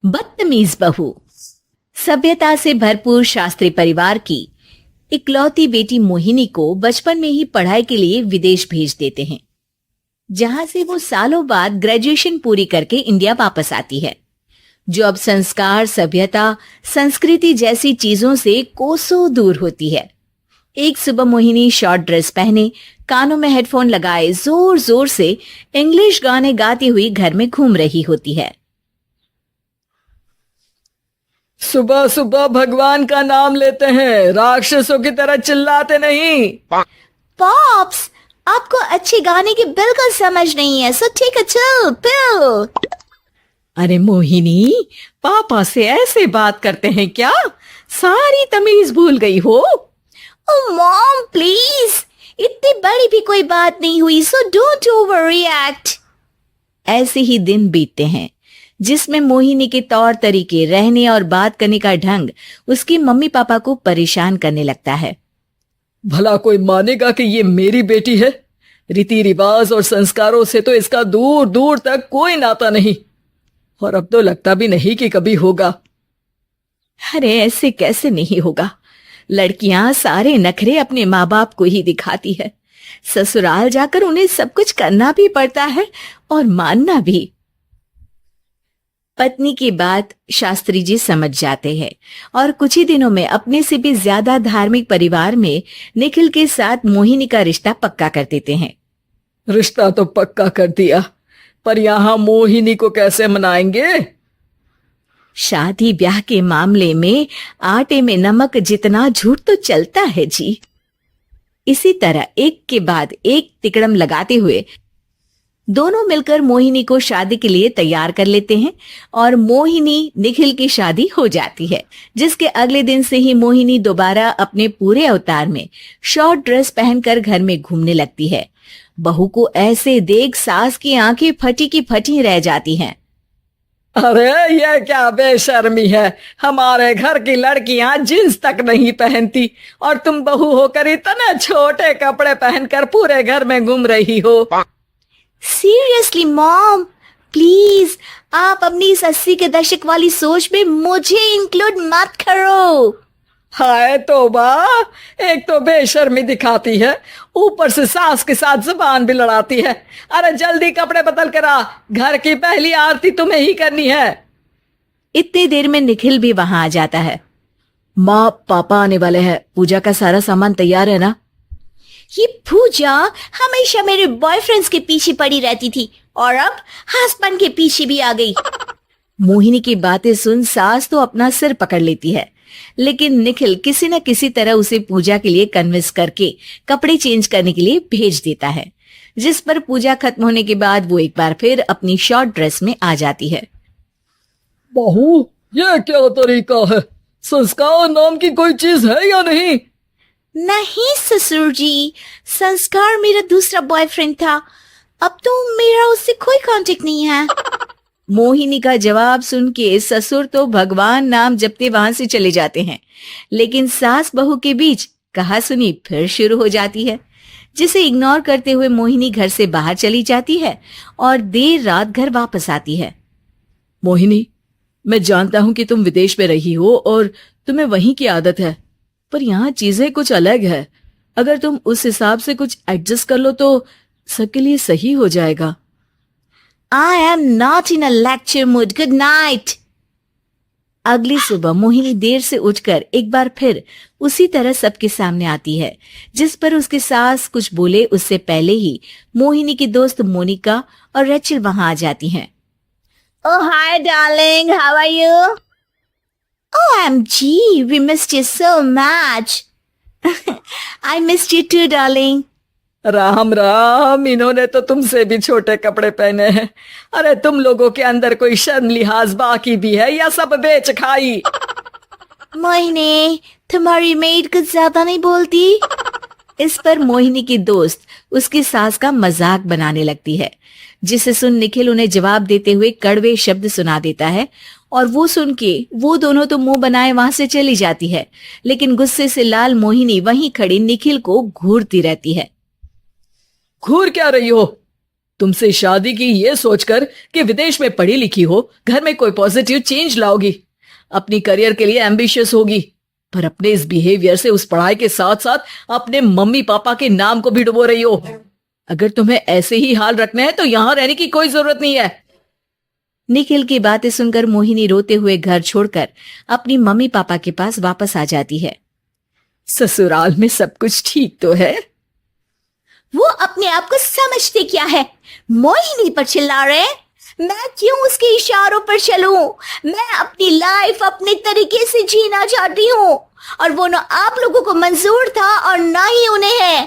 बदतमीज बहू। सभ्यता से भरपूर शास्त्री परिवार की इकलौती बेटी मोहिनी को बचपन में ही पढ़ाई के लिए विदेश भेज देते हैं, जहां से वो सालों बाद ग्रेजुएशन पूरी करके इंडिया वापस आती है, जो अब संस्कार, सभ्यता, संस्कृति जैसी चीजों से कोसों दूर होती है। एक सुबह मोहिनी शॉर्ट ड्रेस पहने, कानों में हेडफोन लगाए जोर जोर से इंग्लिश गाने गाती हुई घर में घूम रही होती है। सुबह सुबह भगवान का नाम लेते हैं, राक्षसों की तरह चिल्लाते नहीं। पॉप्स, आपको अच्छे गाने की बिल्कुल समझ नहीं है, सो ठीक है, चिल पिल। अरे मोहिनी, पापा से ऐसे बात करते हैं क्या? सारी तमीज भूल गई हो। ओह मॉम प्लीज, इतनी बड़ी भी कोई बात नहीं हुई, सो डोंट ओवर रिएक्ट। ऐसे ही दिन बीतते हैं जिसमें मोहिनी के तौर तरीके, रहने और बात करने का ढंग उसके मम्मी पापा को परेशान करने लगता है। भला कोई मानेगा कि ये मेरी बेटी है? रीति रिवाज और संस्कारों से तो इसका दूर दूर तक कोई नाता नहीं, और अब तो लगता भी नहीं कि कभी होगा। अरे ऐसे कैसे नहीं होगा? लड़कियां सारे नखरे अपने माँ बाप को ही दिखाती है। ससुराल जाकर उन्हें सब कुछ करना भी पड़ता है और मानना भी। पत्नी की बात शास्त्री जी समझ जाते हैं और कुछ ही दिनों में अपने से भी ज्यादा धार्मिक परिवार में निखिल के साथ मोहिनी का रिश्ता पक्का कर देते हैं। रिश्ता तो पक्का कर दिया, पर यहाँ मोहिनी को कैसे मनाएंगे? शादी ब्याह के मामले में आटे में नमक जितना झूठ तो चलता है जी। इसी तरह एक के बाद एक तिकड़म लगाते हुए दोनों मिलकर मोहिनी को शादी के लिए तैयार कर लेते हैं और मोहिनी निखिल की शादी हो जाती है, जिसके अगले दिन से ही मोहिनी दोबारा अपने पूरे अवतार में शॉर्ट ड्रेस पहनकर घर में घूमने लगती है। बहू को ऐसे देख सास की आंखें फटी की फटी रह जाती हैं। अरे ये क्या बेशर्मी है, हमारे घर की लड़कियां जींस तक नहीं पहनती और तुम बहू होकर इतने छोटे कपड़े पहनकर पूरे घर में घूम रही हो। सीरियसली मॉम, प्लीज आप अपनी इस 80 के दशक वाली सोच में मुझे इंक्लूड मत करो। हाय तौबा, एक तो बेशर्मी दिखाती है, ऊपर से सास के साथ जुबान भी लड़ाती है। अरे जल्दी कपड़े बदल कर आ, घर की पहली आरती तुम्हें ही करनी है। इतनी देर में निखिल भी वहां आ जाता है। माँ पापा आने वाले हैं, पूजा का सारा सामान तैयार है ना? ये पूजा हमेशा मेरे बॉयफ्रेंड्स के पीछे पड़ी रहती थी और अब हस्बैंड के पीछे भी आ गई। मोहिनी की बातें सुन सास तो अपना सिर पकड़ लेती है, लेकिन निखिल किसी न किसी तरह उसे पूजा के लिए कन्विंस करके कपड़े चेंज करने के लिए भेज देता है, जिस पर पूजा खत्म होने के बाद वो एक बार फिर अपनी शॉर्ट ड्रेस में आ जाती है। बहू, ये क्या तरीका है? संस्कार नाम की कोई चीज है या नहीं? नहीं ससुर जी, संस्कार मेरा दूसरा बॉयफ्रेंड था, अब तो मेरा उससे कोई कांटेक्ट नहीं है। मोहिनी का जवाब सुन के ससुर तो भगवान नाम जपते वहां से चले जाते हैं, लेकिन सास बहू के बीच कहा सुनी फिर शुरू हो जाती है, जिसे इग्नोर करते हुए मोहिनी घर से बाहर चली जाती है और देर रात घर वापस आती है। मोहिनी, मैं जानता हूं कि तुम विदेश में रही हो और तुम्हें वहीं की आदत है, पर यहाँ चीजें कुछ अलग है। अगर तुम उस हिसाब से कुछ एडजस्ट कर लो तो सबके लिए सही हो जाएगा। I am not in a lecture mood. Good night. अगली सुबह मोहिनी देर से उठकर एक बार फिर उसी तरह सबके सामने आती है, जिस पर उसके सास कुछ बोले उससे पहले ही मोहिनी की दोस्त मोनिका और रेचल वहां आ जाती हैं। Oh hi darling, how are you? OMG, we missed you so much. I missed you too darling. Ram Ram, इन्होंने तो तुमसे भी छोटे कपड़े पहने हैं। अरे तुम लोगों के अंदर कोई शर्म लिहाज बाकी भी है या सब बेच खाई? मोहिनी, तुम्हारी मेड कुछ ज्यादा नहीं बोलती। इस पर मोहिनी की दोस्त उसकी सास का मजाक बनाने लगती है, जिसे सुन निखिल उन्हें जवाब देते हुए कड़वे शब्द सुना देता है और वो सुन के वो दोनों तो मुंह बनाए वहां से चली जाती है, लेकिन गुस्से से लाल मोहिनी वहीं खड़ी निखिल को घूरती रहती है। घूर क्या रही हो? तुमसे शादी की ये सोचकर कि विदेश में पढ़ी लिखी हो, घर में कोई पॉजिटिव चेंज लाओगी, अपनी करियर के लिए एम्बिशियस होगी, पर अपने इस बिहेवियर से उस पढ़ाई के साथ साथ अपने मम्मी पापा के नाम को भी डुबो रही हो। अगर तुम्हें ऐसे ही हाल रखना है तो यहां रहने की कोई जरूरत नहीं है। निखिल की बातें सुनकर मोहिनी रोते हुए घर छोड़कर अपनी मम्मी पापा के पास वापस आ जाती है। ससुराल में सब कुछ ठीक तो है? वो अपने आप को समझते क्या है? मोहिनी पर चिल्ला रहे हैं? मैं क्यों उसके इशारों पर चलूं? मैं अपनी लाइफ अपने तरीके से जीना चाहती हूँ और वो ना आप लोगों को मंजूर था और ना ही उन्हें है।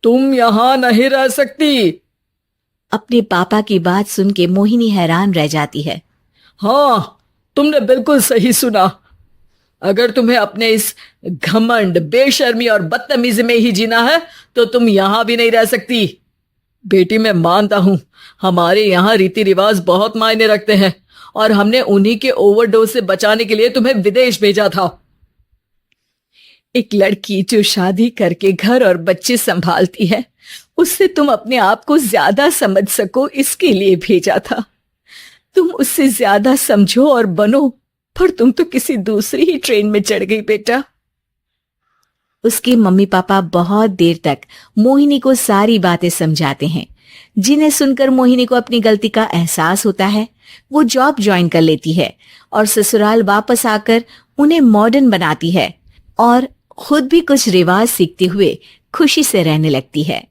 तुम यहां नहीं रह सकती। अपने पापा की बात सुन के मोहिनी हैरान रह जाती है। हाँ, तुमने बिल्कुल सही सुना। अगर तुम्हें अपने इस घमंड, बेशर्मी और बदतमीजी में ही जीना है तो तुम यहां भी नहीं रह सकती। बेटी, मैं मानता हूं हमारे यहाँ रीति रिवाज बहुत मायने रखते हैं और हमने उन्हीं के ओवरडोज से बचाने के लिए तुम्हें विदेश भेजा था। एक लड़की जो शादी करके घर और बच्चे संभालती है, उससे तुम अपने आप को ज्यादा समझ सको इसके लिए भेजा था। तुम उससे ज्यादा समझो और बनो, पर तुम तो किसी दूसरी ही ट्रेन में चढ़ गई बेटा। उसके मम्मी पापा बहुत देर तक मोहिनी को सारी बातें समझाते हैं, जिन्हें सुनकर मोहिनी को अपनी गलती का एहसास होता है। वो जॉब ज्वाइन कर लेती है और ससुराल वापस आकर उन्हें मॉडर्न बनाती है और खुद भी कुछ रिवाज सीखते हुए खुशी से रहने लगती है।